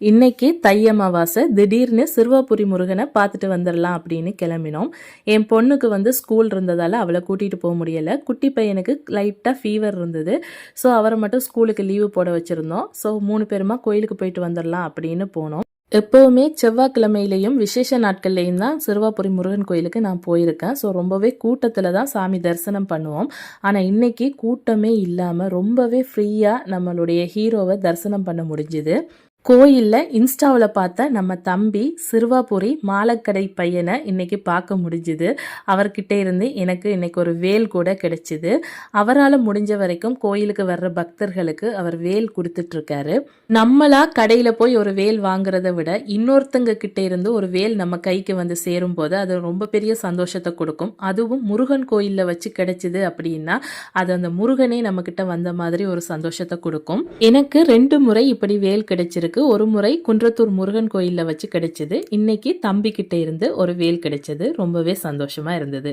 இன்னைக்கு தை அமாவாசை, திடீர்னு சிறுவாபுரி முருகனை பார்த்துட்டு வந்துடலாம் அப்படின்னு கிளம்பினோம். என் பொண்ணுக்கு ஸ்கூல் இருந்ததால் அவளை கூட்டிகிட்டு போக முடியலை. குட்டி பையனுக்கு லைட்டாக ஃபீவர் இருந்தது. ஸோ அவரை மட்டும் ஸ்கூலுக்கு லீவு போட வச்சுருந்தோம். ஸோ 3 பேருமா கோயிலுக்கு போயிட்டு வந்துடலாம் அப்படின்னு போனோம். எப்போவுமே செவ்வாய்க்கிழமையிலையும் விசேஷ நாட்கள்லையும் தான் சிறுவாபுரி முருகன் கோயிலுக்கு நான் போயிருக்கேன். ஸோ ரொம்பவே கூட்டத்தில் தான் சாமி தரிசனம் பண்ணுவோம். ஆனால் இன்னைக்கு கூட்டமே இல்லாமல் ரொம்பவே ஃப்ரீயாக நம்மளுடைய ஹீரோவை தரிசனம் பண்ண முடிஞ்சுது. கோயிலில் இன்ஸ்டாவில் பார்த்த நம்ம தம்பி சிறுவாபுரி மாலைக்கடை பையனை இன்னைக்கு பார்க்க முடிஞ்சுது. அவர்கிட்ட இருந்து எனக்கு இன்னைக்கு ஒரு வேல் கூட கிடைச்சிது. அவரால் முடிஞ்ச வரைக்கும் கோயிலுக்கு வர்ற பக்தர்களுக்கு அவர் வேல் கொடுத்துட்ருக்காரு. நம்மளா கடையில் போய் ஒரு வேல் வாங்குறத விட இன்னொருத்தங்க கிட்ட இருந்து ஒரு வேல் நம்ம கைக்கு சேரும் போது அது ரொம்ப பெரிய சந்தோஷத்தை கொடுக்கும். அதுவும் முருகன் கோயிலில் வச்சு கிடைச்சிது அப்படின்னா அது அந்த முருகனே நம்ம கிட்ட வந்த மாதிரி ஒரு சந்தோஷத்தை கொடுக்கும். எனக்கு 2 முறை இப்படி வேல் கிடைச்சிருக்கு. ஒரு முறை குன்றத்தூர் முருகன் கோயில்ல வச்சு கிடைச்சது. இன்னைக்கு தம்பி கிட்ட இருந்து ஒரு வேல் கிடைச்சது. ரொம்பவே சந்தோஷமா இருந்தது.